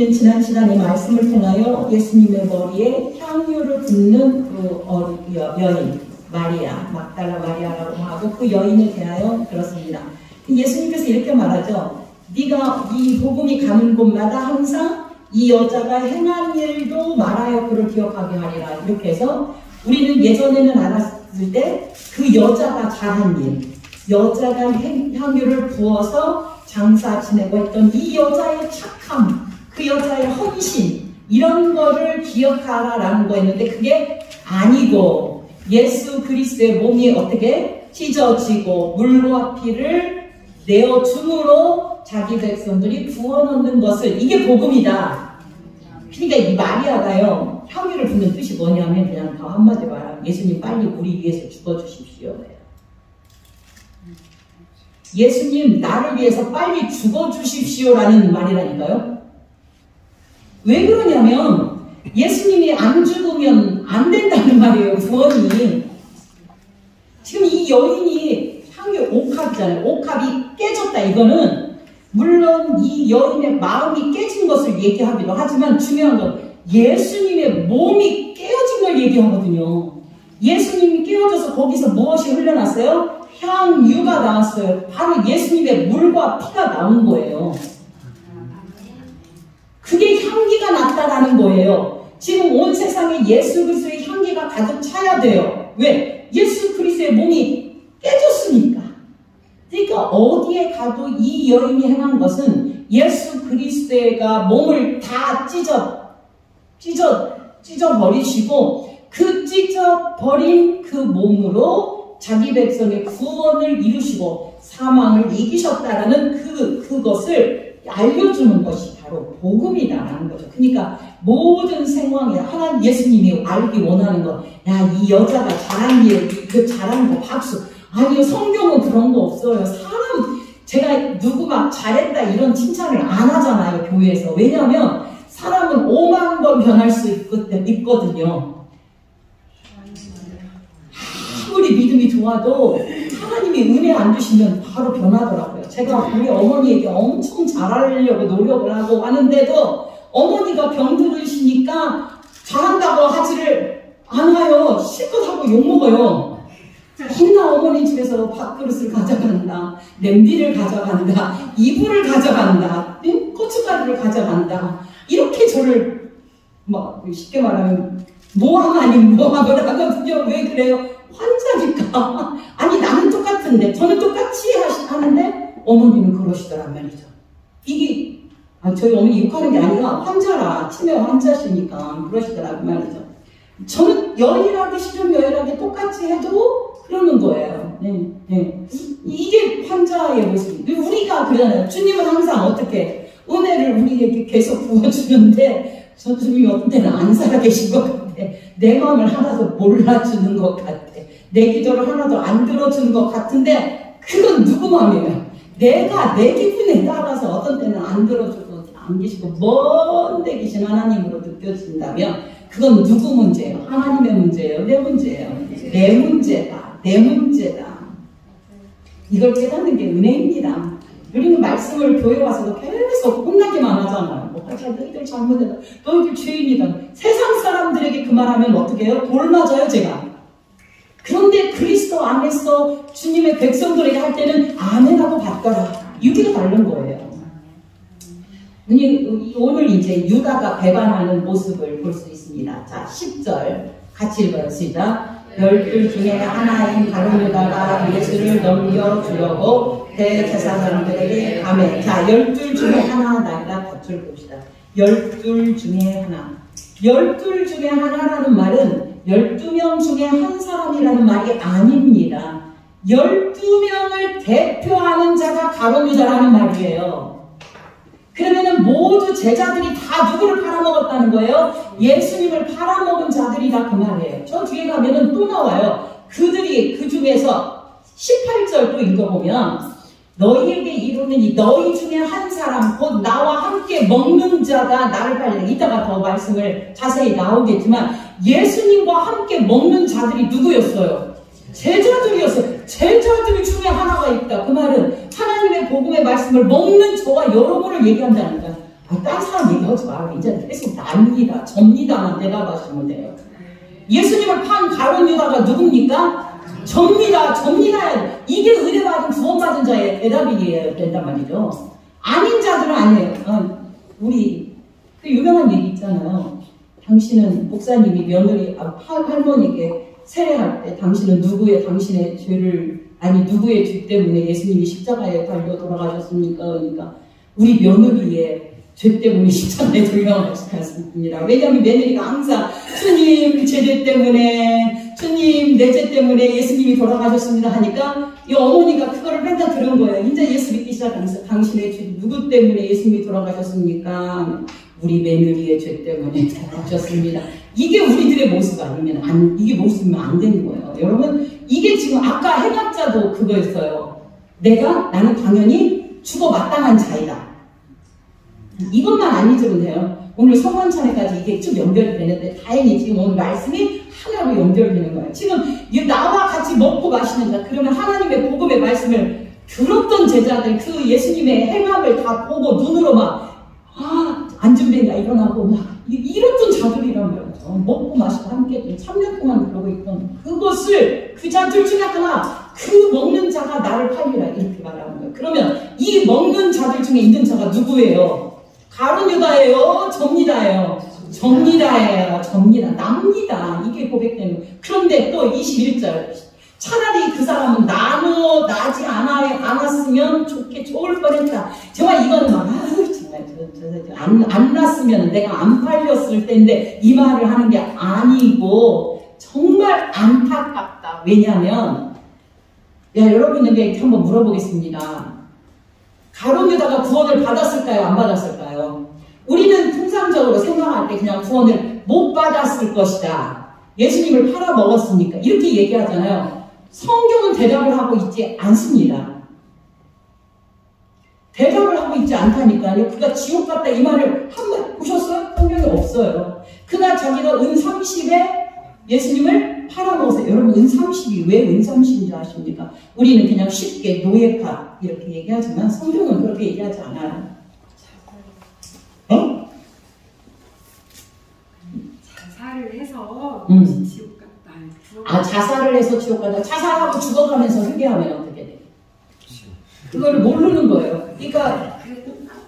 지난 시간에 말씀을 통하여 예수님의 머리에 향유를 붓는 그 여인 마리아, 막달라 마리아라고 하고 그 여인에 대하여 들었습니다. 예수님께서 이렇게 말하죠. 네가 이 복음이 가는 곳마다 항상 이 여자가 행한 일도 말하여 그를 기억하게 하리라. 이렇게 해서 우리는 예전에는 알았을 때 그 여자가 잘한 일, 여자가 향유를 부어서 장사 지내고 했던 이 여자의 착함, 그 여자의 헌신, 이런 거를 기억하라라는 거였는데 그게 아니고 예수 그리스도의 몸이 어떻게 찢어지고 물과 피를 내어줌으로 자기 백성들이 구원 얻는 것을, 이게 복음이다. 그러니까 이 마리아가요, 향유를 붓는 뜻이 뭐냐면 그냥 더 한마디로 말하면 예수님 빨리 우리 위해서 죽어주십시오. 예수님 나를 위해서 빨리 죽어주십시오라는 말이라니까요. 왜 그러냐면 예수님이 안 죽으면 안 된다는 말이에요. 구원이. 지금 이 여인이 향유 옥합이잖아요. 옥합이 깨졌다. 이거는 물론 이 여인의 마음이 깨진 것을 얘기하기도 하지만 중요한 건 예수님의 몸이 깨어진 걸 얘기하거든요. 예수님이 깨어져서 거기서 무엇이 흘러났어요? 향유가 나왔어요. 바로 예수님의 물과 피가 나온 거예요. 그게 향기가 났다라는 거예요. 지금 온 세상에 예수 그리스도의 향기가 가득 차야 돼요. 왜? 예수 그리스도의 몸이 깨졌으니까. 그러니까 어디에 가도 이 여인이 행한 것은 예수 그리스도가 몸을 다 찢어버리시고 그 찢어버린 그 몸으로 자기 백성의 구원을 이루시고 사망을 이기셨다라는 그것을 알려주는 것이 바로 복음이다라는 거죠. 그러니까 모든 상황에 하나님 예수님이 알기 원하는 거, 야, 이 여자가 잘한 일, 그 잘한 거 박수. 아니요, 성경은 그런 거 없어요. 사람, 제가 누구 막 잘했다 이런 칭찬을 안 하잖아요, 교회에서. 왜냐하면 사람은 5만 번 변할 수 있거든요. 아무리 믿음이 좋아도 하나님이 은혜 안 주시면 바로 변하더라고요. 제가 우리 어머니에게 엄청 잘하려고 노력을 하고 하는데도 어머니가 병들으시니까 잘한다고 하지를 않아요. 실컷 하고 욕먹어요. 맨날 어머니 집에서 밥그릇을 가져간다, 냄비를 가져간다, 이불을 가져간다, 고춧가루를 가져간다, 이렇게 저를 막 쉽게 말하면 모함 아닌 모함을 하거든요. 왜 그래요? 환자니까. 아니 나는 똑같은데, 저는 똑같이 하는데 어머니는 그러시더란 말이죠. 이게 저희 어머니 욕하는 게 아니라 환자라, 치매 환자시니까 그러시더란 말이죠. 저는 열일하게 시좀 열일하게 똑같이 해도 그러는 거예요. 네. 이게 환자의 모습이에요. 우리가 그러잖아요. 주님은 항상 어떻게 은혜를 우리에게 계속 부어주는데 주님이 어떤 때는 안 살아계신 것 같아. 내 마음을 하나도 몰라주는 것 같아. 내 기도를 하나도 안 들어주는 것 같은데 그건 누구 마음이에요? 내가 내 기분에 따라서 어떤 때는 안 들어주고 안 계시고 먼데 계신 하나님으로 느껴진다면 그건 누구 문제예요? 하나님의 문제예요? 내 문제예요? 내 문제다. 내 문제다. 이걸 깨닫는 게 은혜입니다. 우리는 말씀을 교회 와서도 계속 혼나기만 하잖아요. 너희들 잘못했다. 너희들 죄인이다. 세상 사람들에게 그 말하면 어떻게 해요? 돌 맞아요, 제가. 그런데 그리스도 안에서 주님의 백성들에게 할 때는 아멘하고 받거라. 이게 다른 거예요. 오늘 이제 유다가 배반하는 모습을 볼 수 있습니다. 자, 10절 같이 읽어요. 시작. 12 중에 하나인 가룟 유다가 예수를 넘겨주려고 대제사장들에게 가매. 자, 12 중에 하나다. 밧줄 봅시다. 12 중에 하나. 12 중에 하나라는 말은 12명 중에 한 사람이라는 말이 아닙니다. 12명을 대표하는 자가 가룟 유다라는 말이에요. 그러면은 모두 제자들이 다 누구를 팔아먹었다는 거예요? 예수님을 팔아먹은 자들이다 그 말이에요. 저 뒤에 가면은 또 나와요. 그들이 그 중에서 18절 또 읽어보면 너희에게 이르노니 너희 중에 한 사람 곧 나와 함께 먹는 자가 나를 팔래. 이따가 더 말씀을 자세히 나오겠지만 예수님과 함께 먹는 자들이 누구였어요? 제자들이었어요. 제자들 중에 하나가 있다. 그 말은 하나님의 복음의 말씀을 먹는 저와 여러분을 얘기한다니까. 딴 사람 얘기하지 마. 문제는 계속 납니다, 접니다만 대답하시면 돼요. 예수님을 판 가룟 유다가 누굽니까? 접니다, 접니다. 이게 은혜받은 구원받은 자의 대답이어야 된단 말이죠. 아닌 자들은 아니에요. 우리 그 유명한 얘기 있잖아요. 당신은 목사님이 며느리 할머니께 세례할 때 당신은 당신의 죄를 누구의 죄 때문에 예수님이 십자가에 달려 돌아가셨습니까? 그러니까 우리 며느리의 죄 때문에 십자가에 돌아가셨습니다. 왜냐하면 며느리가 항상 주님 제 죄 때문에, 주님 내 죄 때문에 예수님이 돌아가셨습니다 하니까 이 어머니가 그거를 맨날 들은 거예요. 이제 예수 믿기 시작하면서 당신의 죄 누구 때문에 예수님이 돌아가셨습니까? 우리 며느리의 죄 때문에 돌아가셨습니다. 이게 우리들의 모습 아니면 이게 모습이면 안 되는 거예요. 여러분, 이게 지금 아까 해각자도 그거였어요. 나는 당연히 죽어 마땅한 자이다. 이것만 안 잊으면 돼요. 오늘 성원 찬양까지 이게 쭉 연결이 되는데 다행히 지금 오늘 말씀이 하나로 연결되는 거예요. 지금 나와 같이 먹고 마시는 자, 그러면 하나님의 복음의 말씀을 들었던 제자들 그 예수님의 행함을 다 보고 눈으로 안준뱅이가 일어나고 이랬던 자들이란 말이죠. 먹고 마시고 함께 3년 동안 그러고 있던 그것을 그 자들 중에 하나, 그 먹는 자가 나를 팔리라 이렇게 말하는 거예요. 그러면 이 먹는 자들 중에 있는 자가 누구예요? 가룟 유다예요? 접니다예요? 접니다예요. 접니다. 납니다. 이게 고백되는 거예요. 그런데 또 21절, 차라리 그 사람은 나지 않았으면 좋을 뻔했다. 정말 이거는 정말 안 났으면 내가 안 팔렸을 텐데 이 말을 하는 게 아니고 정말 안타깝다. 왜냐하면 여러분에게 한번 물어보겠습니다. 가룟 유다가 구원을 받았을까요? 안 받았을까요? 우리는 통상적으로 생각할 때 그냥 구원을 못 받았을 것이다. 예수님을 팔아먹었으니까 이렇게 얘기하잖아요. 성경은 대답을 하고 있지 않습니다. 대답을 하고 있지 않다니까요. 그가 지옥 갔다 이 말을 한 번 보셨어요? 성경에 없어요. 그가 자기가 은 30에 예수님을 팔아먹었어요. 여러분, 은 30이 왜 은 30인 줄 아십니까? 우리는 그냥 쉽게 노예값 이렇게 얘기하지만 성경은 그렇게 얘기하지 않아요. 자살을 해서 지옥 갔다. 자살을 해서 지옥 갔다. 자살하고 죽어가면서 회개하면 어떻게 돼요? 그걸 모르는 거예요. 그러니까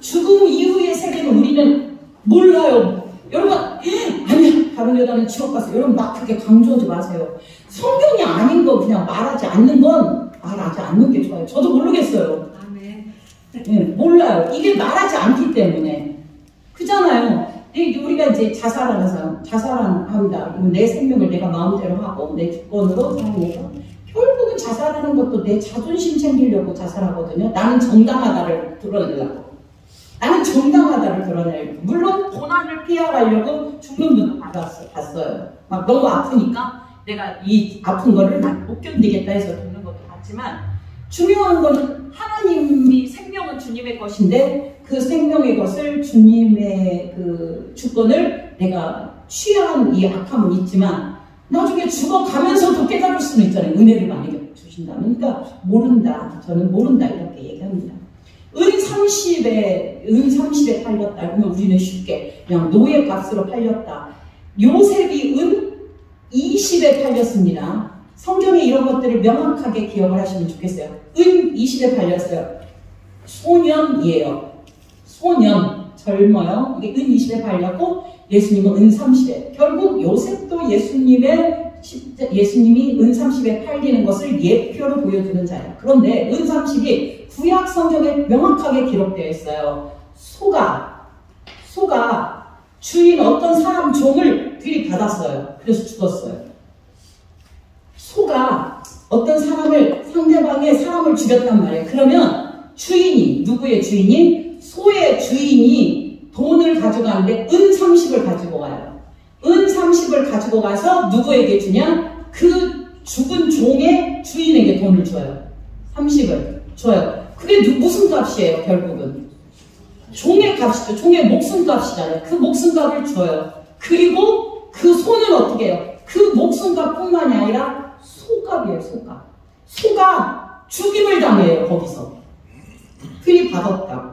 죽음 이후의 세계는 우리는 몰라요. 여러분, 아니야, 가룟 유다는 지옥 갔어. 여러분, 막 그렇게 강조하지 마세요. 성경이 아닌 거 그냥 말하지 않는 건 말하지 않는 게 좋아요. 저도 모르겠어요. 아멘. 몰라요. 이게 말하지 않기 때문에. 그잖아요. 우리가 이제 자살합니다. 내 생명을 내가 마음대로 하고 내 주권으로 사용해서 결국은 자살하는 것도 내 자존심 챙기려고 자살하거든요. 나는 정당하다를 드러내려고. 물론 고난을 피해가려고 죽는 분도 봤어요. 막 너무 아프니까 내가 이 아픈 거를 못 견디겠다 해서 죽는 것도 봤지만, 중요한 건 하나님이 생명은 주님의 것인데 그 생명의 것을 주님의 그 주권을 내가 취한 이 악함은 있지만 나중에 죽어가면서도 깨달을 수는 있잖아요. 은혜를 많이 주신다면. 그러니까 모른다. 저는 모른다 이렇게 얘기합니다. 은 30에 팔렸다. 그러면 우리는 쉽게 그냥 노예 값으로 팔렸다. 요셉이 은 20에 팔렸습니다. 성경에 이런 것들을 명확하게 기억을 하시면 좋겠어요. 은 20에 팔렸어요. 소년이에요. 소년, 젊어요. 이게 은 20에 팔렸고 예수님은 은 30에. 결국 요셉도 예수님이 은 30에 팔리는 것을 예표로 보여주는 자예요. 그런데 은 30이 구약 성경에 명확하게 기록되어 있어요. 소가 주인 어떤 사람 종을 들이받았어요. 그래서 죽었어요. 소가 어떤 상대방의 사람을 죽였단 말이에요. 그러면 주인이, 누구의 주인이? 소의 주인이 돈을 가져가는데 은 30을 가지고 가요. 은 30을 가지고 가서 누구에게 주냐? 그 죽은 종의 주인에게 돈을 줘요. 30을 줘요. 그게 무슨 값이에요? 결국은 종의 값이죠. 종의 목숨값이잖아요. 그 목숨값을 줘요. 그리고 그 소는 어떻게 해요? 그 목숨값뿐만이 아니라 소값이에요. 소가 죽임을 당해요. 거기서 들이받았다고.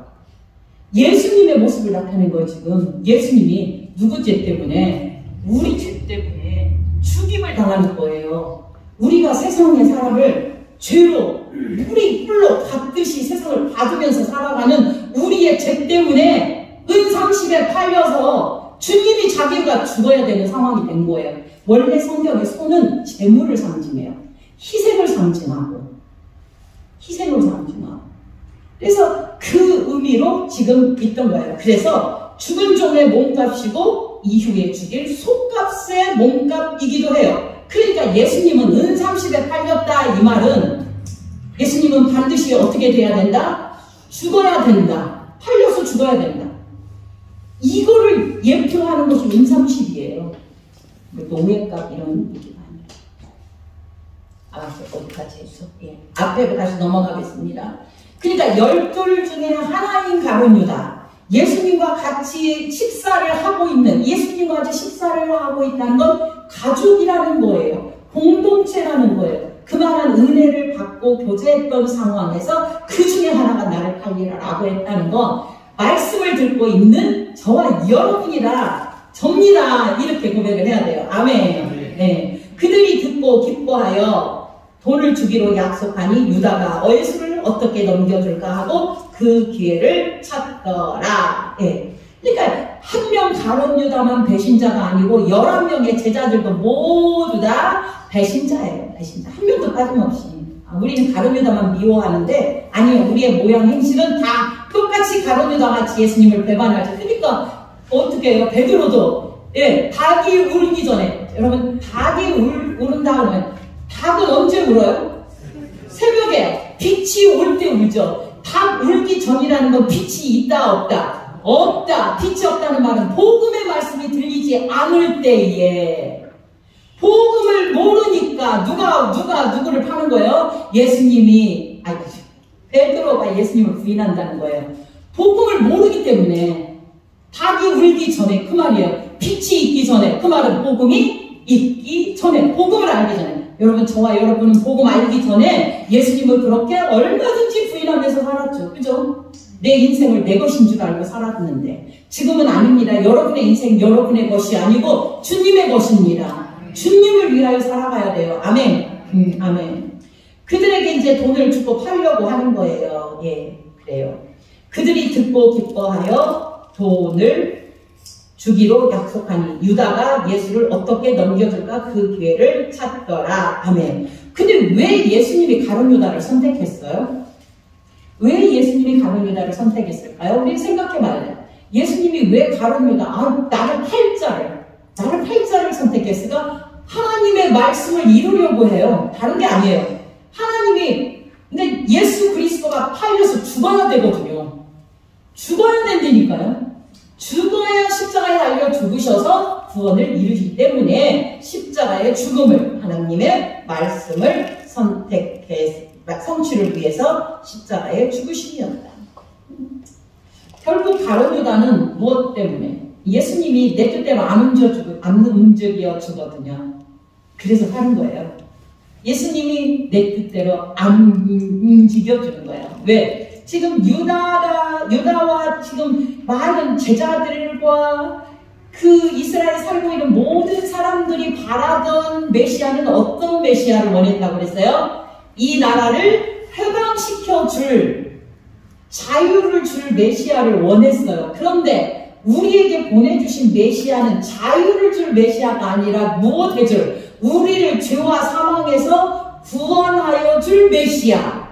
예수님의 모습을 나타낸 거예요, 지금. 예수님이 누구 죄 때문에? 우리 죄 때문에 죽임을 당하는 거예요. 우리가 세상의 사람을 죄로, 우리 뿔로 받듯이 세상을 봐주면서 살아가는 우리의 죄 때문에 은상심에 팔려서 주님이 자기가 죽어야 되는 상황이 된 거예요. 원래 성경의 소는 재물을 상징해요. 희생을 상징하고. 그래서 그 의미로 지금 있던 거예요. 그래서 죽은 종의 몸값이고 이후에 죽일 속값의 몸값이기도 해요. 그러니까 예수님은 은삼십에 팔렸다 이 말은 예수님은 반드시 어떻게 돼야 된다? 죽어야 된다. 팔려서 죽어야 된다. 이거를 예표하는 것이 은삼십이에요. 노예값 이런 얘기가 아니에요. 알았어요. 어디까지 했어? 예. 앞에 다시 넘어가겠습니다. 그러니까 12 중에 하나인 가룟 유다. 예수님과 같이 식사를 하고 있는, 예수님과 같이 식사를 하고 있다는 건 가족이라는 거예요. 공동체라는 거예요. 그만한 은혜를 받고 교제했던 상황에서 그 중에 하나가 나를 팔리라라고 했다는 건 말씀을 듣고 있는 저와 여러분이라 접니다. 이렇게 고백을 해야 돼요. 아멘. 네. 그들이 듣고 기뻐하여 돈을 주기로 약속하니 유다가 어예수를 어떻게 넘겨줄까 하고 그 기회를 찾더라. 예. 그러니까 한 명 가룟 유다만 배신자가 아니고 11명의 제자들도 모두 다 배신자예요. 배신자. 한 명도 빠짐없이. 우리는 가룟 유다만 미워하는데 아니요. 우리의 모양 행실은 다 똑같이 가룟 유다 같이 예수님을 배반하죠. 그러니까 어떻게 해요? 베드로도 예, 닭이 울기 전에 여러분 닭이 울은다 그러면 닭은 언제 울어요? 새벽에 빛이 올 때 울죠. 닭 울기 전이라는 건 빛이 있다 없다? 없다. 빛이 없다는 말은 복음의 말씀이 들리지 않을 때에 복음을 모르니까 누가 누구를 파는 거예요? 예수님이 베드로가 예수님을 부인한다는 거예요. 복음을 모르기 때문에 닭이 울기 전에 그 말이에요. 빛이 있기 전에 그 말은 복음이 있기 전에 복음을 알기 전에 여러분 저와 여러분은 복음 알기 전에 예수님을 그렇게 얼마든지 부인하면서 살았죠. 그죠? 내 인생을 내 것인 줄 알고 살았는데 지금은 아닙니다. 여러분의 인생 여러분의 것이 아니고 주님의 것입니다. 주님을 위하여 살아가야 돼요. 아멘. 아멘. 그들에게 이제 돈을 주고 팔려고 하는 거예요. 예, 그래요. 그들이 듣고 기뻐하여 돈을 주기로 약속하니 유다가 예수를 어떻게 넘겨줄까 그 기회를 찾더라. 아멘. 근데 왜 예수님이 가룟 유다를 선택했어요? 왜 예수님이 가룟 유다를 선택했을까요? 우리 생각해봐야 돼요. 예수님이 왜 가룟 유다, 나를 팔 자를 선택했을까? 하나님의 말씀을 이루려고 해요. 다른 게 아니에요. 하나님이, 근데 예수 그리스도가 팔려서 죽어야 되거든요. 죽어야 된다니까요. 죽어야 십자가에 달려 죽으셔서 구원을 이루시기 때문에 십자가의 죽음을 하나님의 말씀을 성취를 위해서 십자가에 죽으심이었다. 결국 가룟 유다는 무엇 때문에? 예수님이 내 뜻대로 안 움직여 주거든요. 그래서 하는 거예요. 예수님이 내 뜻대로 안 움직여 주는 거예요. 왜? 지금 유다와 지금 많은 제자들과 그 이스라엘에 살고 있는 모든 사람들이 바라던 메시아는 어떤 메시아를 원했다고 그랬어요? 이 나라를 회방시켜 줄 자유를 줄 메시아를 원했어요. 그런데 우리에게 보내주신 메시아는 자유를 줄 메시아가 아니라 무엇 해줄? 우리를 죄와 사망에서 구원하여 줄 메시아.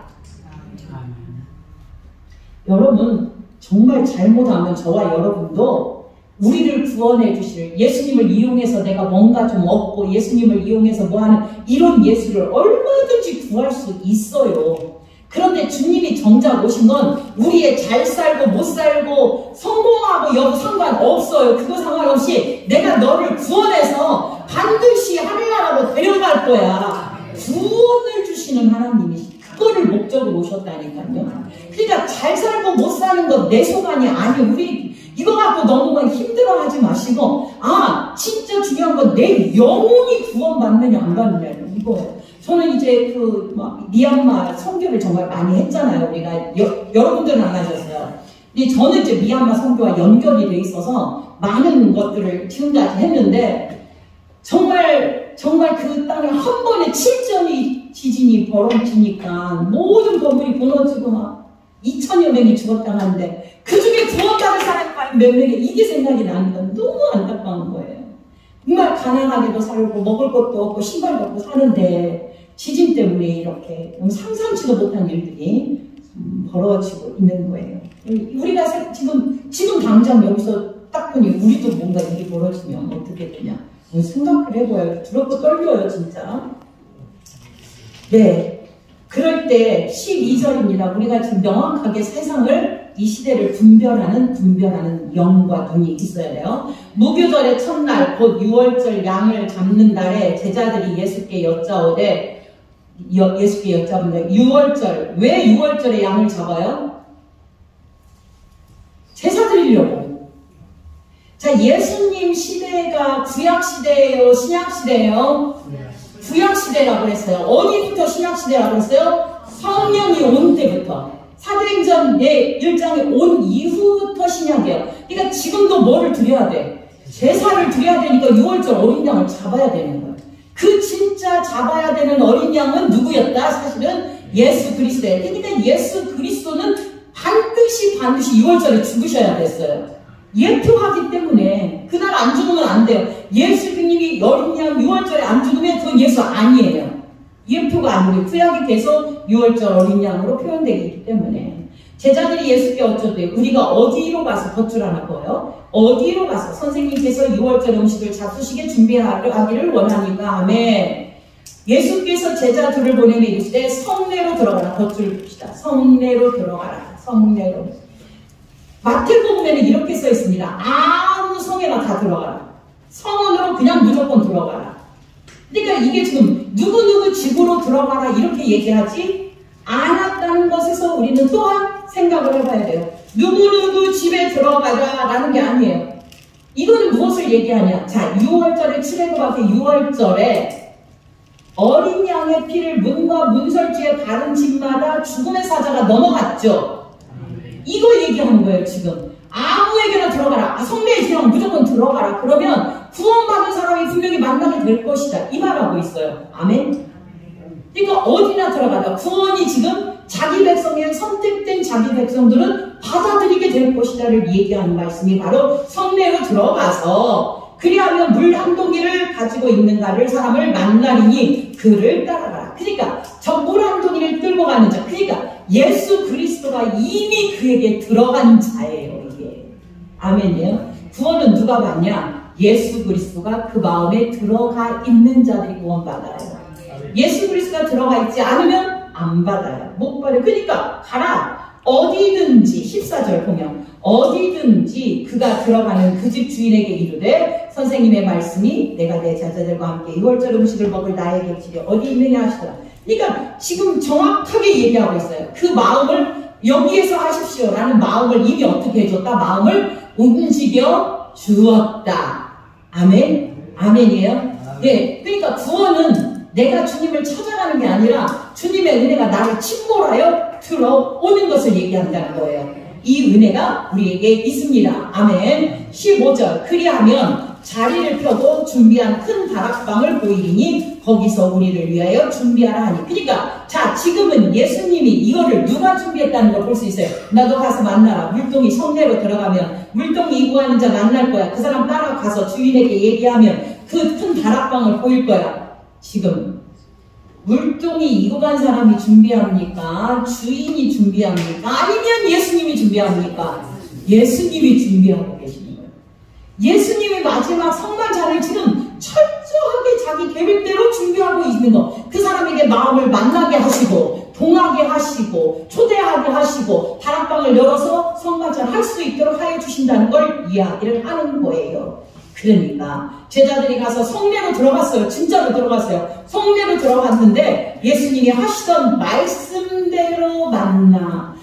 여러분 정말 잘못하면 저와 여러분도 우리를 구원해 주실 예수님을 이용해서 내가 뭔가 좀 얻고 예수님을 이용해서 뭐하는 이런 예수를 얼마든지 구할 수 있어요. 그런데 주님이 정작 오신 건 우리의 잘 살고 못 살고 성공하고 여부 상관없어요. 그거 상관없이 내가 너를 구원해서 반드시 하늘나라로 데려갈 거야. 구원을 주시는 하나님이 그거를 목적으로 오셨다니까요. 그러니까 잘 살고 못 사는 건 내 소관이 아니에요. 우리 이거 갖고 너무 힘들어하지 마시고 진짜 중요한 건 내 영혼이 구원받느냐 안 받느냐 이거예요. 저는 이제 미얀마 선교를 정말 많이 했잖아요. 우리가 여러분들은 안 하셨어요. 근데 저는 이제 미얀마 선교와 연결이 돼 있어서 많은 것들을 지금까지 했는데 정말 그 땅에 한 번에 7.2 지진이 벌어지니까 모든 건물이 무너지고 막 2천여 명이 죽었다는데 그 중에 구원받은 사람이 과연 몇 명이 이게 생각이 나니까 너무 안타까운 거예요. 정말 가난하게도 살고 먹을 것도 없고 신발도 없고 사는데 지진 때문에 이렇게 상상치도 못한 일들이 벌어지고 있는 거예요. 우리가 지금 당장 여기서 딱 보니 우리도 뭔가 일이 벌어지면 어떻게 되냐 생각을 해봐요. 두렵고 떨려요 진짜. 네, 그럴 때 12절입니다. 우리가 지금 명확하게 세상을 이 시대를 분별하는 영과 눈이 있어야 돼요. 무교절의 첫날 곧 6월절 양을 잡는 날에 제자들이 예수께 여짜오되 6월절 왜 6월절에 양을 잡아요? 제사 드리려고. 자, 예수님 시대가 구약시대예요? 신약시대예요? 구약시대라고 했어요. 어디부터 신약시대라고 했어요? 성령이 온 때부터. 사도행전 1장에 온 이후부터 신약이에요. 그러니까 지금도 뭐를 드려야 돼? 제사를 드려야 되니까 6월절 어린 양을 잡아야 되는 거예요. 그 진짜 잡아야 되는 어린 양은 누구였다? 사실은 예수 그리스도예요. 그러니까 예수 그리스도는 반드시 6월절에 죽으셔야 됐어요. 예표하기 때문에 그날 안 죽으면 안 돼요. 예수님이 어린 양 6월절에 안 죽으면 그건 예수 아니에요. 예표가 아니고 구약이 계속 6월절 어린 양으로 표현되기 때문에 제자들이 예수께 어쩌대? 우리가 어디로 가서 덧줄하나 거예요? 어디로 가서 선생님께서 6월절 음식을 잡수시게 준비하기를 원하니까 아멘. 예수께서 제자들을 보내며 이르시되 성내로 들어가라. 덧줄 봅시다. 성내로 들어가라. 성내로. 마태복음에는 이렇게 써 있습니다. 아무 성에나 다 들어가라. 성원으로 그냥 무조건 들어가라. 그러니까 이게 지금 누구누구 집으로 들어가라 이렇게 얘기하지 않았다는 것에서 우리는 또한 생각을 해봐야 돼요. 누구누구 집에 들어가라 라는 게 아니에요. 이거는 무엇을 얘기하냐. 자, 6월절에 출애굽 앞에 6월절에 어린 양의 피를 문과 문설주에 바른 집마다 죽음의 사자가 넘어갔죠. 이거 얘기하는 거예요 지금. 아무에게나 들어가라. 성내에 그냥 무조건 들어가라. 그러면 구원받은 사람이 분명히 만나게 될 것이다. 이 말하고 있어요. 아멘. 그러니까 어디나 들어가다. 구원이 지금 자기 백성의 선택된 자기 백성들은 받아들이게 될 것이다를 얘기하는 말씀이 바로 성내로 들어가서 그리하면 물 한 동이를 가지고 있는가를 사람을 만나리니 그를 따라가라. 그러니까 저 물 한 동이를 끌고 가는 자. 그러니까 예수 그리스도가 이미 그에게 들어간 자예요. 이게. 아멘이에요. 구원은 누가 받냐? 예수 그리스도가 그 마음에 들어가 있는 자들이 구원받아요. 예수 그리스도가 들어가 있지 않으면 안 받아요. 못 받아요. 그러니까 가라. 어디든지 14절 보면 어디든지 그가 들어가는 그 집 주인에게 이르되 선생님의 말씀이 내가 내 제자들과 함께 6월절 음식을 먹을 나에게 집에 어디 있느냐 하시더라. 그러니까 지금 정확하게 얘기하고 있어요. 그 마음을 여기에서 하십시오 라는 마음을 이미 어떻게 해줬다? 마음을 움직여 주었다. 아멘? 아멘이에요? 네. 그러니까 구원은 내가 주님을 찾아가는 게 아니라 주님의 은혜가 나를 침몰하여 들어오는 것을 얘기한다는 거예요. 이 은혜가 우리에게 있습니다. 아멘. 15절 그리하면 자리를 펴도 준비한 큰 다락방을 보이리니 거기서 우리를 위하여 준비하라 하니. 그러니까 자 지금은 예수님이 이거를 누가 준비했다는 걸 볼 수 있어요. 나도 가서 만나라. 물동이 성내로 들어가면 물동이 이구하는 자 만날 거야. 그 사람 따라가서 주인에게 얘기하면 그 큰 다락방을 보일 거야. 지금 물동이 이고 간 사람이 준비합니까? 주인이 준비합니까? 아니면 예수님이 준비합니까? 예수님이 준비하고 계시는 거예요. 예수님이 마지막 성만찬을 지금 철저하게 자기 계획대로 준비하고 있는 거. 그 사람에게 마음을 만나게 하시고 동하게 하시고 초대하게 하시고 다락방을 열어서 성만찬 할 수 있도록 하여 주신다는 걸 이야기를 하는 거예요. 그러니까 제자들이 가서 성내로 들어갔어요. 진짜로 들어갔어요. 성내로 들어갔는데 예수님이 하시던 말씀대로 만나.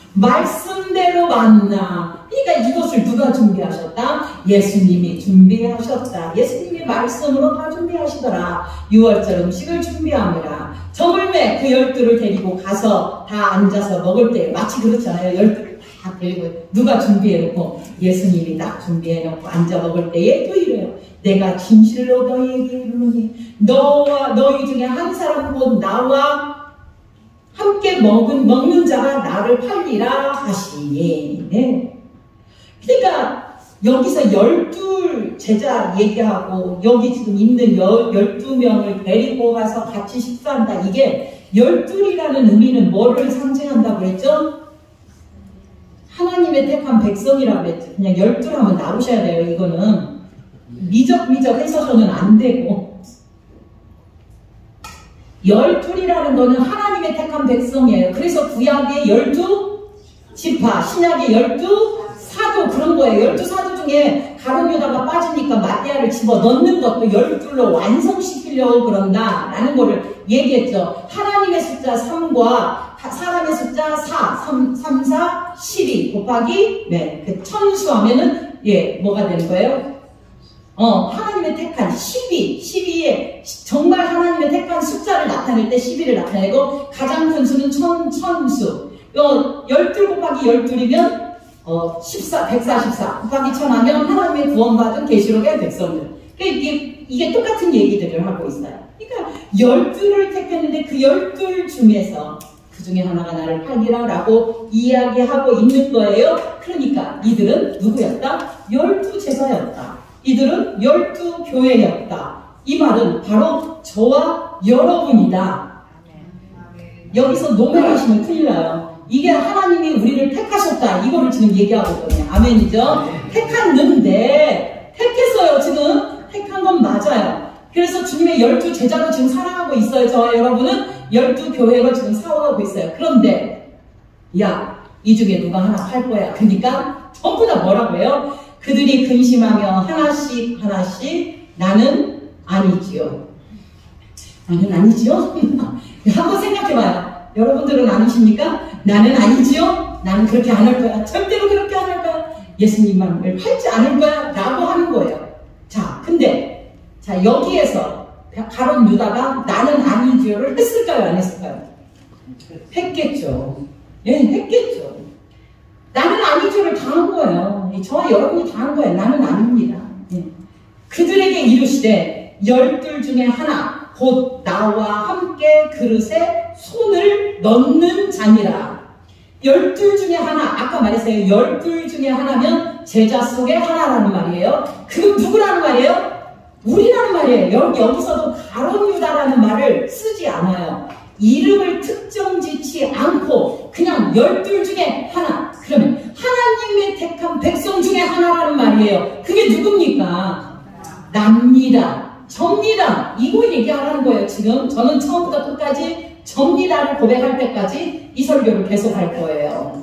그러니까 이것을 누가 준비하셨다? 예수님이 준비하셨다. 예수님이 말씀으로 다 준비하시더라. 6월절 음식을 준비하느라 저물매 그 12를 데리고 가서 다 앉아서 먹을 때 마치 그렇잖아요. 12를 다 데리고 누가 준비해놓고 예수님이 딱 준비해놓고 앉아 먹을 때에 또 이래요. 내가 진실로 너희에게 이르노니 너와 너희 중에 한 사람 곧 나와 함께 먹는 자가 나를 팔리라 하시니. 네. 그러니까 여기서 12 제자 얘기하고 여기 지금 있는 12명을 데리고 가서 같이 식사한다. 이게 12이라는 의미는 뭐를 상징한다고 했죠? 하나님의 택한 백성이라고 했죠. 그냥 12라면 나오셔야 돼요. 이거는 미적미적 해서서는 안 되고 12이라는 거는 하나님의 택한 백성이에요. 그래서 구약의 12지파, 신약의 12사도 그런 거예요. 12사도 중에 가룟 유다가 빠지니까 마띠아를 집어 넣는 것도 12로 완성시키려고 그런다 라는 거를 얘기했죠. 하나님의 숫자 3과 사람의 숫자 4, 3, 4, 12 곱하기 그 천수하면은 뭐가 되는 거예요? 하나님의 택한 12에 정말 하나님의 택한 숫자를 나타낼 때 12를 나타내고 가장 큰 수는 천수 12 곱하기 12이면 144 곱하기 1000 하면 하나님의 구원받은 계시록의 백성들. 그러니까 이게 똑같은 얘기들을 하고 있어요. 그러니까 12를 택했는데 그 12 중에서 그 중에 하나가 나를 팔리라 라고 이야기하고 있는 거예요. 그러니까 이들은 누구였다? 12제자였다. 이들은 12교회였다. 이 말은 바로 저와 여러분이다. 여기서 노매하시면 큰일 나요. 이게 하나님이 우리를 택하셨다. 이거를 지금 얘기하고 있거든요. 아멘이죠? 택했는데 택했어요. 지금 택한 건 맞아요. 그래서 주님의 12제자로 지금 살아가고 있어요. 저와 여러분은 12교회로 지금 살아가고 있어요. 그런데 이 중에 누가 하나 팔 거야. 그러니까 전부 다 뭐라고 해요? 그들이 근심하며 하나씩 나는 아니지요. 나는 아니지요? 한번 생각해봐요. 여러분들은 아니십니까? 나는 아니지요? 나는 그렇게 안 할 거야. 절대로 그렇게 안 할 거야. 예수님만을 팔지 않을 거야. 라고 하는 거예요. 근데 여기에서 가룟 유다가 나는 아니지요를 했을까요? 안 했을까요? 했겠죠. 했겠죠. 나는 아니지요를 다 한 거예요. 저와 여러분이 다 한 거예요. 나는 아닙니다. 그들에게 이르시되 12 중에 하나 곧 나와 함께 그릇에 손을 넣는 자니라. 12 중에 하나, 아까 말했어요. 12 중에 하나면 제자 속의 하나라는 말이에요. 그럼 누구라는 말이에요? 우리라는 말이에요. 여기서도 가룟 유다라는 말을 쓰지 않아요. 이름을 특정 짓지 않고 그냥 12 중에 하나. 그러면 하나님의 택한 백성 중에 하나라는 말이에요. 그게 누굽니까? 납니다. 접니다. 이거 얘기하라는 거예요. 지금 저는 처음부터 끝까지 접니다를 고백할 때까지 이 설교를 계속 할 거예요.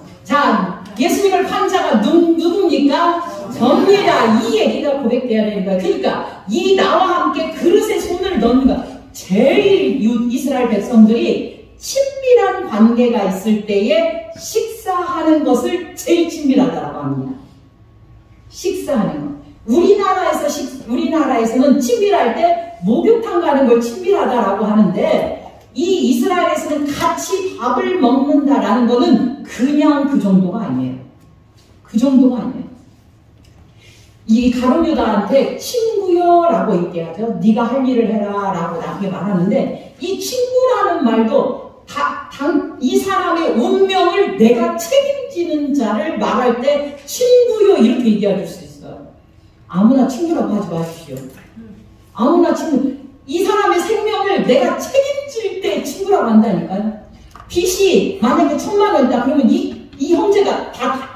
예수님을 판 자가 누굽니까? 접니다. 이 얘기가 고백돼야 되는 거예요. 그러니까 이 나와 함께 그릇에 손을 넣는 거. 제일 이스라엘 백성들이 친밀한 관계가 있을 때에 식사하는 것을 제일 친밀하다고 합니다. 식사하는 것. 우리나라에서는 친밀할 때 목욕탕 가는 걸 친밀하다라고 하는데 이 이스라엘에서는 같이 밥을 먹는다라는 거는 그냥 그 정도가 아니에요. 그 정도가 아니에요. 이 가룟 유다한테 친구여라고 얘기하죠. 네가 할 일을 해라 라고 나중에 말하는데 이 친구라는 말도 이 사람의 운명을 내가 책임지는 자를 말할 때 친구여 이렇게 얘기할 수 있어요. 아무나 친구라고 하지 마십시오. 아무나 친구. 이 사람의 생명을 내가 책임질 때 친구라고 한다니까요. 빚이 만약에 1000만 원이다 그러면 이 형제가 다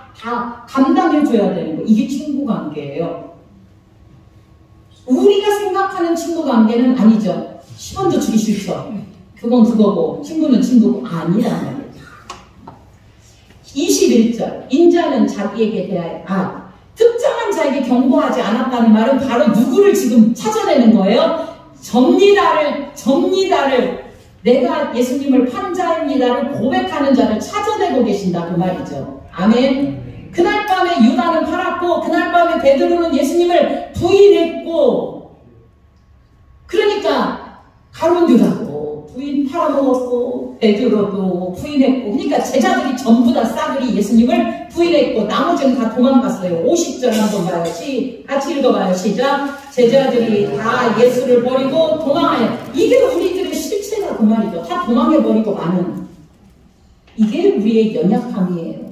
감당해줘야 되는 거예요. 이게 친구 관계예요. 우리가 생각하는 친구 관계는 아니죠. 10원도 주기 싫죠. 그건 그거고 친구는 친구고 아니란 말이에요. 21절 인자는 자기에게 대하여 특정한 자에게 경고하지 않았다는 말은 바로 누구를 지금 찾아내는 거예요? 접니다를 내가 예수님을 판 자입니다를 고백하는 자를 찾아내고 계신다 그 말이죠. 아멘. 그날 밤에 유다는 팔았고 그날 밤에 베드로는 예수님을 부인했고 그러니까 가룟 유다고 부인 팔아먹었고 베드로도 부인했고 그러니까 제자들이 전부 다 싸그리 예수님을 부인했고 나머지는 다 도망갔어요. 50절 한번 봐요. 같이 읽어봐요. 시작. 제자들이 다 예수를 버리고 도망하여. 이게 우리들의 실체가 그 말이죠. 다 도망해버리고 마는. 이게 우리의 연약함이에요.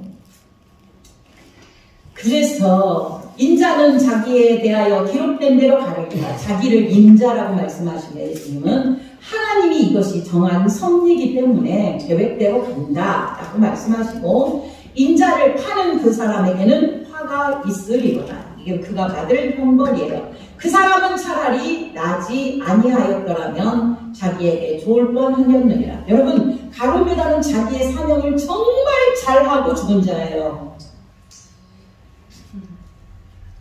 그래서 인자는 자기에 대하여 기록된 대로 가르친다. 자기를 인자라고 말씀하시는 예수님은 하나님이 이것이 정한 섭리이기 때문에 계획대로 간다 라고 말씀하시고, 인자를 파는 그 사람에게는 화가 있으리로다. 이게 그가 받을 형벌이에요. 그 사람은 차라리 나지 아니하였더라면 자기에게 좋을 뻔하였느니라. 여러분, 가룟유다는 자기의 사명을 정말 잘하고 죽은 자예요.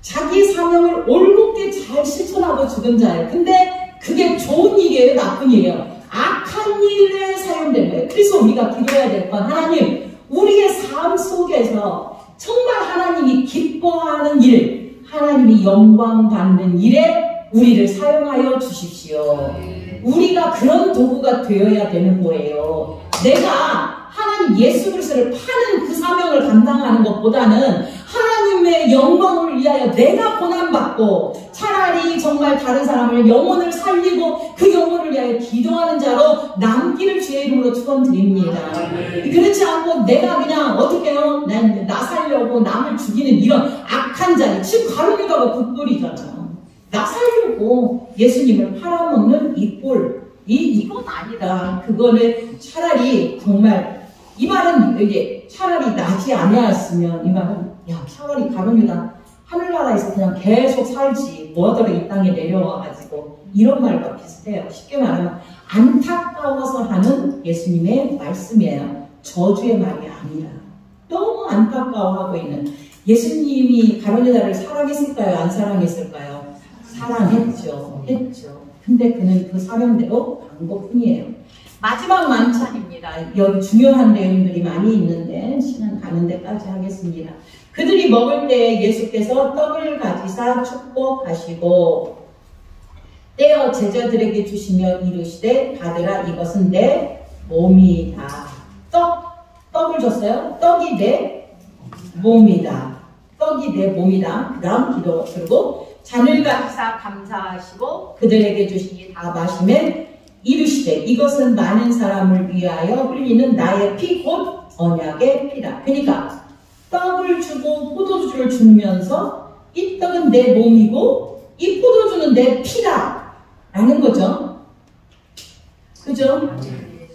자기 사명을 올곧게 잘 실천하고 죽은 자예요. 근데 그게 좋은 일이에요, 나쁜 일이에요? 악한 일에 사용된 거예요. 그래서 우리가 기도해야 될 건, 하나님, 우리의 삶 속에서 정말 하나님이 기뻐하는 일, 하나님이 영광 받는 일에 우리를 사용하여 주십시오. 우리가 그런 도구가 되어야 되는 거예요. 내가 하나님 예수 그리스도를 파는 그 사명을 감당하는 것보다는 하나님의 영광을 위하여 내가 고난받고 차라리 정말 다른 사람을 영혼을 살리고 그 영혼을 위하여 기도하는 자로 남기를 주의 이름으로 축원드립니다. 그렇지 않고 내가 그냥 어떻게 해요? 나 살려고 남을 죽이는 이런 악한 자리, 지금 가룟유다가 그 꼴이잖아요. 나 살려고 예수님을 팔아먹는 이 꼴, 이건 아니다. 그거는 차라리 정말, 이 말은 이게 차라리 나지 아니었으면, 이 말은 야 차라리 가룟유다 하늘나라에서 그냥 계속 살지 뭐하더라 이 땅에 내려와가지고, 이런 말과 비슷해요. 쉽게 말하면 안타까워서 하는 예수님의 말씀이에요. 저주의 말이 아니라. 너무 안타까워하고 있는 예수님이 가룟유다를 사랑했을까요? 안 사랑했을까요? 사랑했죠. 했죠. 근데 그는 그 사명대로 간 것뿐이에요. 마지막 만찬입니다. 여기 중요한 내용들이 많이 있는데 시간 가는 데까지 하겠습니다. 그들이 먹을 때 예수께서 떡을 가지사 축복하시고 떼어 제자들에게 주시며 이르시되 받으라, 이것은 내 몸이다. 떡을 줬어요. 떡이 내 몸이다. 떡이 내 몸이다. 그 다음 기도. 그리고 잔을 가지사 감사하시고 그들에게 주시니 다 마시면 이르시되 이것은 많은 사람을 위하여 흘리는 나의 피 곧 언약의 피다. 그러니까 떡을 주고 포도주를 주면서 이 떡은 내 몸이고 이 포도주는 내 피다 라는 거죠. 그죠?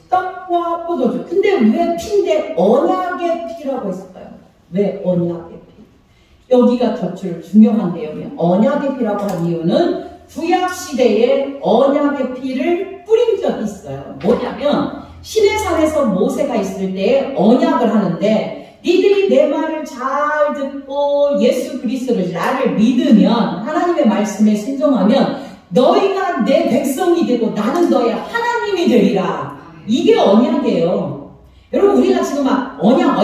떡과 포도주. 근데 왜 피인데 언약의 피라고 했을까요? 왜 언약의 피? 여기가 덧줄 중요한 내용이에요. 언약의 피라고 한 이유는 구약시대에 언약의 피를 뿌린 적이 있어요. 뭐냐면 시내산에서 모세가 있을 때 언약을 하는데, 니들이 내 말을 잘 듣고 예수 그리스도를 나를 믿으면, 하나님의 말씀에 순종하면 너희가 내 백성이 되고 나는 너의 하나님이 되리라. 이게 언약이에요. 여러분, 우리가 지금 막 언약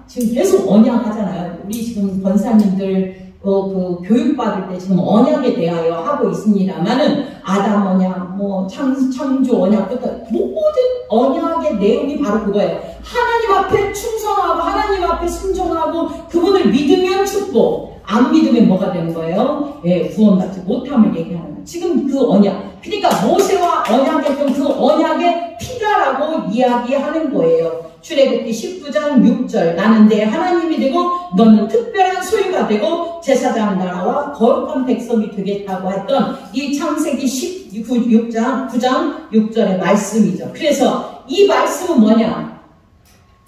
지금 계속 언약 하잖아요. 우리 지금 권사님들 그 교육받을 때 지금 언약에 대하여 하고 있습니다만은 아담 언약, 창조 언약부터 모든 언약의 내용이 바로 그거예요. 하나님 앞에 충성하고 하나님 앞에 순종하고 그분을 믿으면 축복, 안 믿으면 뭐가 되는 거예요? 예, 구원받지 못함을 얘기하는 거예요. 지금 그 언약, 그러니까 모세와 언약했던 그 언약의 피다라고 이야기하는 거예요. 출애굽기 19장 6절 나는 내 하나님이 되고 너는 특별한 소유가 되고 제사장 나라와 거룩한 백성이 되겠다고 했던 이 창세기 9장 6절의 말씀이죠. 그래서 이 말씀은 뭐냐?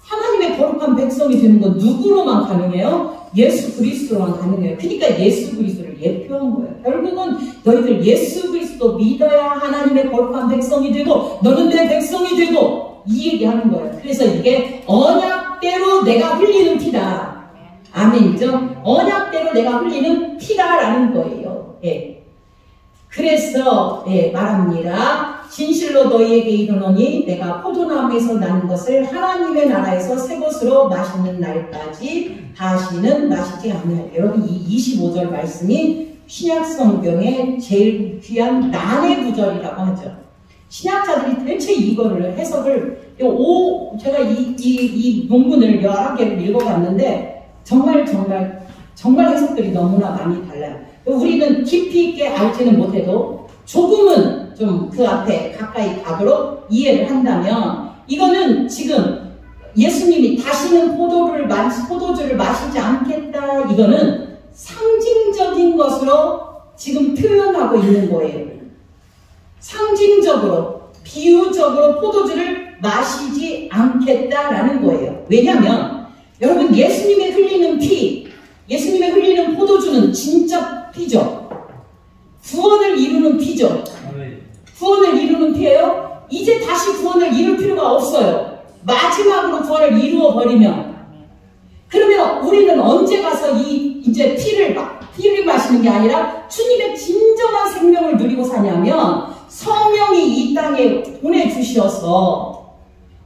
하나님의 거룩한 백성이 되는 건 누구로만 가능해요? 예수 그리스도로만 가능해요. 그러니까 예수 그리스도를 예표한 거예요. 결국은 너희들 예수 그리스도 믿어야 하나님의 거룩한 백성이 되고 너는 내 백성이 되고, 이 얘기하는 거예요. 그래서 이게 언약대로 내가 흘리는 피다. 아멘이죠? 언약대로 내가 흘리는 피다라는 거예요. 예. 그래서 말합니다. 진실로 너희에게 이르노니 내가 포도나무에서 난 것을 하나님의 나라에서 새 것으로 마시는 날까지 다시는 마시지 않아요. 여러분, 이 25절 말씀이 신약 성경의 제일 귀한 난해 구절이라고 하죠. 신학자들이 대체 이거를 해석을 제가 이 논문을 여러 개를 읽어봤는데 정말 해석들이 너무나 많이 달라요. 우리는 깊이 있게 알지는 못해도 조금은 좀 그 앞에 가까이 가도록 이해를 한다면 이거는 지금 예수님이 다시는 포도주를 마시지 않겠다, 이거는 상징적인 것으로 지금 표현하고 있는 거예요. 상징적으로, 비유적으로 포도주를 마시지 않겠다라는 거예요. 왜냐하면 여러분, 예수님의 흘리는 피, 예수님의 흘리는 포도주는 진짜 피죠. 구원을 이루는 피죠. 구원을 이루는 피예요. 이제 다시 구원을 이룰 필요가 없어요. 마지막으로 구원을 이루어 버리면. 그러면 우리는 언제 가서 이제 피를 마시는 게 아니라 주님의 진정한 생명을 누리고 사냐면, 성령이 이 땅에 보내주셔서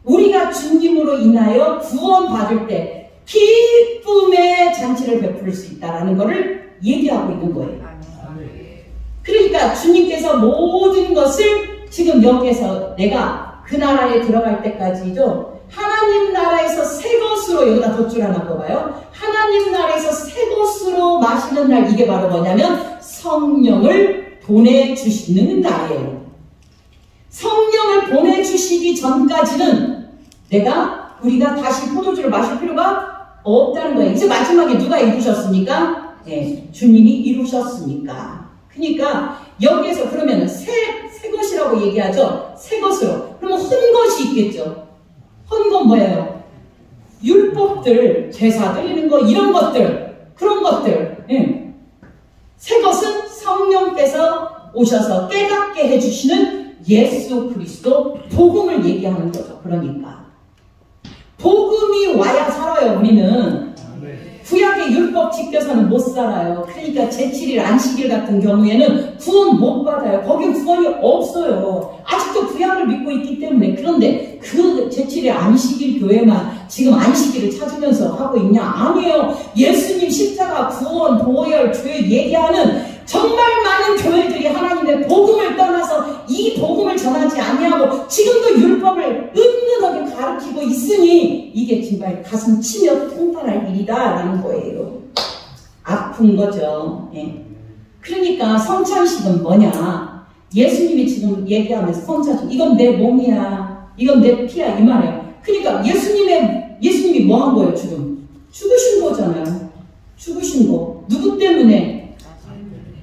우리가 주님으로 인하여 구원받을 때 기쁨의 잔치를 베풀 수 있다는 것을 얘기하고 있는 거예요. 그러니까 주님께서 모든 것을 지금 여기에서 내가 그 나라에 들어갈 때까지도 하나님 나라에서 새 것으로, 여기다 덧줄 하나 넣어봐요. 하나님 나라에서 새 것으로 마시는 날, 이게 바로 뭐냐면 성령을 보내주시는 날이에요. 성령을 보내주시기 전까지는 우리가 다시 포도주를 마실 필요가 없다는 거예요. 이제 마지막에 누가 이루셨습니까? 네, 주님이 이루셨으니까. 그러니까 여기에서 그러면 새 것이라고 얘기하죠. 새 것으로. 그러면 헌 것이 있겠죠. 헌 건 뭐예요? 율법들, 제사 드리는 거, 이런 것들, 그런 것들. 예. 새 것은 성령께서 오셔서 깨닫게 해주시는 예수 그리스도, 복음을 얘기하는 거죠. 그러니까 복음이 와야 살아요. 우리는 구약의 율법 지켜서는 못 살아요. 그러니까 제7일 안식일 같은 경우에는 구원 못 받아요. 거긴 구원이 없어요. 아직도 구약을 믿고 있기 때문에. 그런데 그 제7일 안식일 교회만 지금 안식일을 찾으면서 하고 있냐? 아니에요. 예수님 십자가, 구원, 보혈, 죄 얘기하는 정말 많은 교회들이 하나님의 복음을 떠나서 이 복음을 전하지 아니하고 지금도 율법을 은근하게 가르치고 있으니 이게 정말 가슴 치며 통탄할 일이다라는 거예요. 아픈 거죠. 예. 그러니까 성찬식은 뭐냐? 예수님이 지금 얘기하면서 성찬식, 이건 내 몸이야, 이건 내 피야, 이 말이에요. 그러니까 예수님이 뭐 한 거예요? 지금 죽으신 거잖아요. 죽으신 거. 누구 때문에?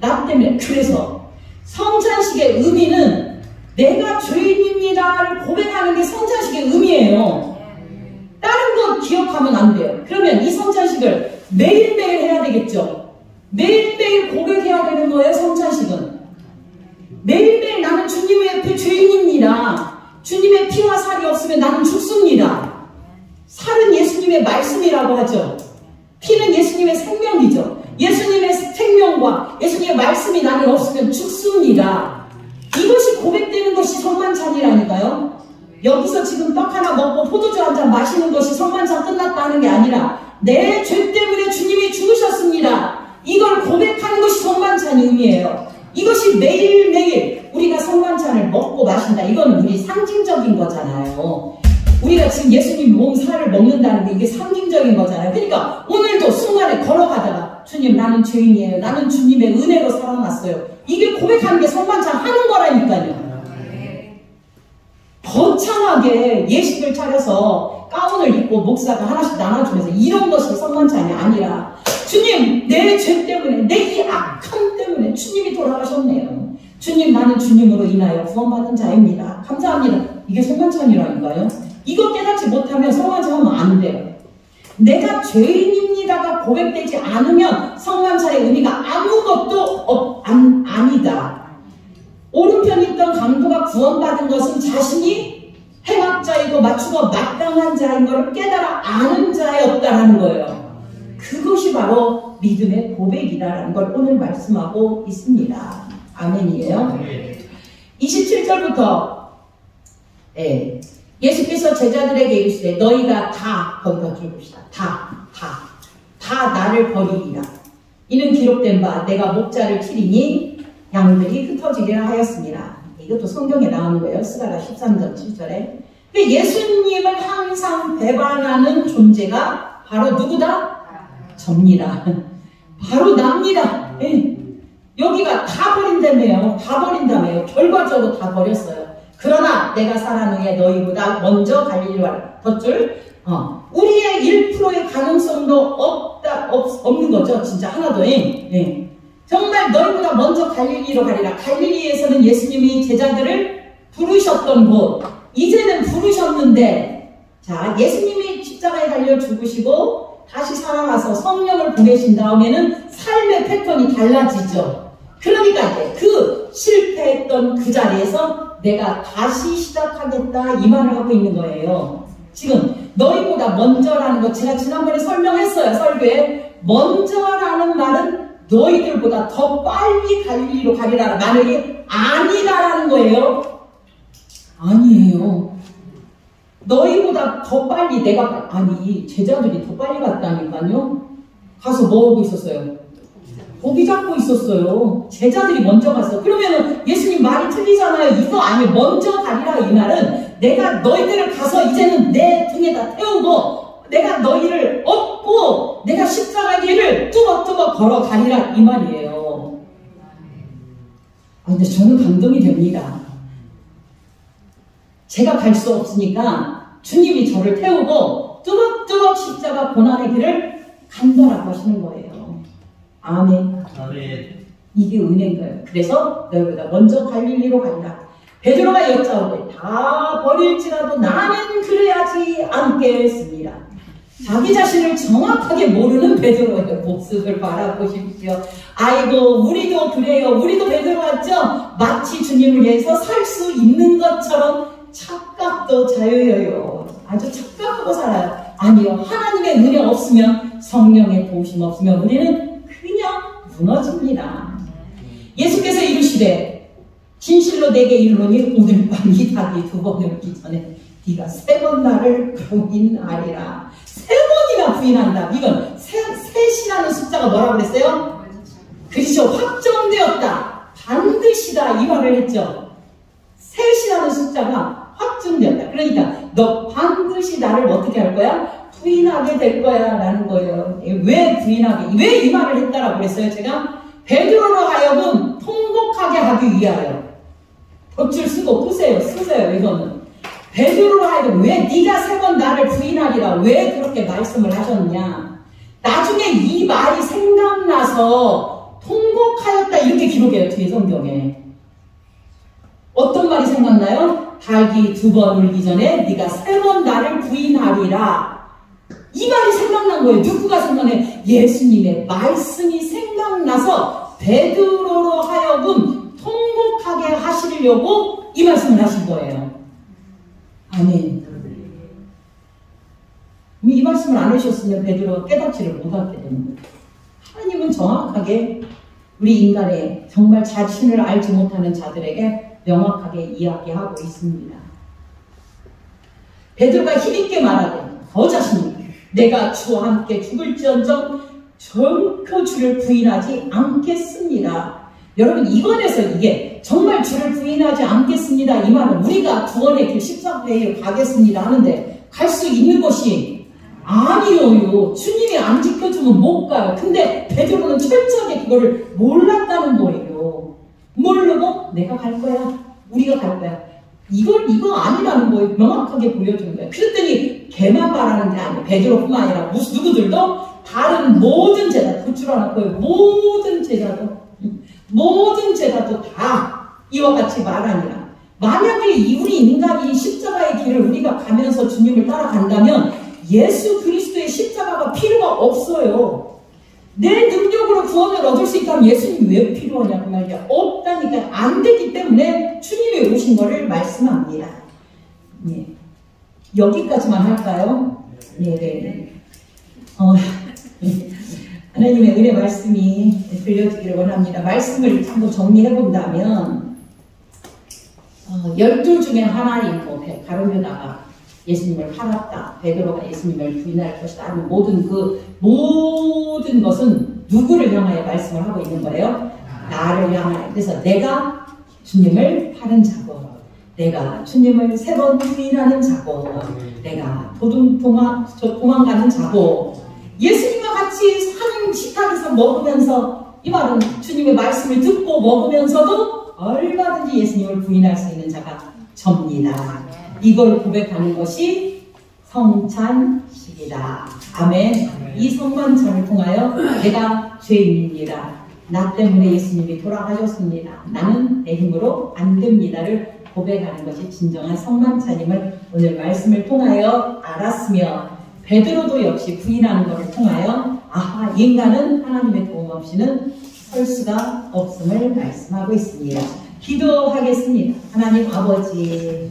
나 때문에. 그래서 성찬식의 의미는 내가 죄인입니다를 고백하는 게 성찬식의 의미예요. 다른 거 기억하면 안 돼요. 그러면 이 성찬식을 매일매일 해야 되겠죠. 매일매일 고백해야 되는 거예요. 성찬식은 매일매일 나는 주님의 옆에 죄인입니다. 주님의 피와 살이 없으면 나는 죽습니다. 살은 예수님의 말씀이라고 하죠. 피는 예수님의 생명이죠. 예수님의 생명과 예수님의 말씀이 나는 없으면 죽습니다. 이것이 고백되는 것이 성만찬이라니까요. 여기서 지금 떡 하나 먹고 포도주 한 잔 마시는 것이 성만찬 끝났다는 게 아니라 내 죄 때문에 주님이 죽으셨습니다. 이걸 고백하는 것이 성만찬의 의미예요. 이것이 매일매일 우리가 성만찬을 먹고 마신다. 이거는 우리 상징적인 거잖아요. 우리가 지금 예수님 몸 살을 먹는다는 게 이게 상징적인 거잖아요. 그러니까 오늘도 순간에 걸어가다가 주님, 나는 죄인이에요. 나는 주님의 은혜로 살아났어요. 이게 고백하는 게 성만찬 하는 거라니까요. 거창하게 예식을 차려서 가운을 입고 목사가 하나씩 나눠주면서 이런 것이 성만찬이 아니라 주님, 내 죄 때문에, 내 이 악함 때문에 주님이 돌아가셨네요. 주님, 나는 주님으로 인하여 구원받은 자입니다. 감사합니다. 이게 성만찬이라니까요. 이거 깨닫지 못하면 성만찬 하면 안 돼요. 내가 죄인입니다가 고백되지 않으면 성만찬의 의미가 아무것도 아니다. 오른편에 있던 강도가 구원받은 것은 자신이 행악자이고 맞추고 마땅한 자인 것을 깨달아 아는 자였다는 거예요. 그것이 바로 믿음의 고백이다라는 걸 오늘 말씀하고 있습니다. 아멘이에요. 27절부터 예수께서 제자들에게 이르시되 너희가 다, 거기다 줄봅시다. 다 나를 버리리라. 이는 기록된 바 내가 목자를 치리니 양들이 흩어지리라 하였습니다. 이것도 성경에 나오는 거예요. 스가랴 13장 7절에. 예수님을 항상 배반하는 존재가 바로 누구다? 접니다. 바로 납니다. 예. 여기가 다 버린다며요. 다 버린다며요. 결과적으로 다 버렸어요. 그러나 내가 살아는 후에 너희보다 먼저 갈릴리로 가라. 덧줄. 우리의 1%의 가능성도 없는 거죠. 진짜 하나도. 예. 정말 너희보다 먼저 갈릴리로 가리라. 갈릴리에서는 예수님이 제자들을 부르셨던 곳. 이제는 부르셨는데, 자, 예수님이 십자가에 달려 죽으시고 다시 살아나서 성령을 보내신 다음에는 삶의 패턴이 달라지죠. 그러니까 이제 그 실패했던 그 자리에서 내가 다시 시작하겠다 이 말을 하고 있는 거예요. 지금 너희보다 먼저라는 거 제가 지난번에 설명했어요. 설교에. 먼저라는 말은 너희들보다 더 빨리 갈릴리로 가리라는 말이 아니다라는 거예요. 아니에요. 너희보다 더 빨리 아니 제자들이 더 빨리 갔다니까요. 가서 뭐 하고 있었어요? 고기 잡고 있었어요. 제자들이 먼저 갔어. 그러면은 예수님 말이 틀리잖아요. 이거 아니에요. 먼저 가리라 이 말은 내가 너희들을 가서 이제는 내 등에다 태우고 내가 너희를 업고 내가 십자가 길을 뚜벅뚜벅 걸어가리라 이 말이에요. 근데 저는 감동이 됩니다. 제가 갈 수 없으니까 주님이 저를 태우고 뚜벅뚜벅 십자가 고난의 길을 간다라고 하시는 거예요. 아멘. 아멘. 이게 은혜인 거예요. 그래서 너희보다 먼저 갈릴리로 가리라. 베드로가 여짜오되 다 버릴지라도 나는 그래야지 않겠습니다. 자기 자신을 정확하게 모르는 베드로의 모습을 바라보십시오. 아이고 우리도 그래요. 우리도 베드로 같죠? 마치 주님을 위해서 살 수 있는 것처럼 착각도 자유여요. 아주 착각하고 살아요. 아니요. 하나님의 은혜 없으면 성령의 도우심 없으면 우리는 그냥 무너집니다. 예수께서 이르시되 진실로 내게 이르노니 오늘 밤 이 닭이 두 번 울기 전에 네가 세 번 나를 부인하리라. 세 번이나 부인한다. 이건 셋이라는 숫자가 뭐라고 그랬어요? 그렇죠. 확정되었다. 반드시다 이 말을 했죠. 셋이라는 숫자가 확정되었다. 그러니까 너 반드시 나를 어떻게 할 거야? 부인하게 될 거야 라는 거예요. 왜 부인하게? 왜 이 말을 했다라고 그랬어요? 제가 베드로로 하여금 통곡하게 하기 위하여. 덧줄 쓰고 쓰세요 이거는. 베드로로 하여금 왜 네가 세 번 나를 부인하리라 왜 그렇게 말씀을 하셨냐. 나중에 이 말이 생각나서 통곡하였다 이렇게 기록해요. 뒤에 성경에. 어떤 말이 생각나요? 닭이 두 번 울기 전에 네가 세 번 나를 부인하리라. 이 말이 생각난 거예요. 누구가 생각해? 예수님의 말씀이 생각나서 베드로로 하여금 통곡하게 하시려고 이 말씀을 하신 거예요. 아멘. 이 말씀을 안 하셨으면 베드로가 깨닫지를 못하게 되는 거예요. 하나님은 정확하게 우리 인간의 정말 자신을 알지 못하는 자들에게 명확하게 이야기하고 있습니다. 베드로가 힘있게 말하되 더 자신있게 내가 주와 함께 죽을지언정 결코 주를 부인하지 않겠습니다. 여러분 이번에서 이게 정말 주를 부인하지 않겠습니다. 이 말은 우리가 구원의 길 십자가에 가겠습니다 하는데 갈 수 있는 것이 아니에요. 주님이 안 지켜주면 못 가요. 근데 베드로는 철저하게 그거를 몰랐다는 거예요. 모르고 내가 갈 거야. 우리가 갈 거야. 이거 아니라는 거예요. 명확하게 보여주는 거예요. 그랬더니 걔만 말하는 게 아니에요. 베드로뿐만 아니라 누구들도 다른 모든 제자, 붙여놓고요. 모든 제자도 다 이와 같이 말하니라. 만약에 우리 인간이 십자가의 길을 우리가 가면서 주님을 따라간다면 예수 그리스도의 십자가가 필요가 없어요. 내 능력으로 구원을 얻을 수 있다면 예수님이 왜 필요하냐고 말이야. 없다니까. 안 되기 때문에 주님이 오신 것을 말씀합니다. 네. 여기까지만 할까요? 네. 하나님의 은혜 말씀이 들려지기를 원합니다. 말씀을 한번 정리해 본다면 12 중에 하나인 가룟유다가 예수님을 팔았다. 베드로가 예수님을 부인할 것이다 하는 모든 것은 누구를 향하여 말씀을 하고 있는 거예요? 나를 향하여. 그래서 내가 주님을 팔은 자고 내가 주님을 세 번 부인하는 자고, 내가 도망가는 자고, 예수님과 같이 사는 식탁에서 먹으면서, 이 말은 주님의 말씀을 듣고 먹으면서도 얼마든지 예수님을 부인할 수 있는 자가 접니다. 이걸 고백하는 것이 성찬식이다. 아멘. 이 성만찬을 통하여 내가 죄인입니다. 나 때문에 예수님이 돌아가셨습니다. 나는 내 힘으로 안 됩니다를 고백하는 것이 진정한 성만찬임을 오늘 말씀을 통하여 알았으며, 베드로도 역시 부인하는 것을 통하여 아하, 인간은 하나님의 도움 없이는 설 수가 없음을 말씀하고 있습니다. 기도하겠습니다. 하나님 아버지,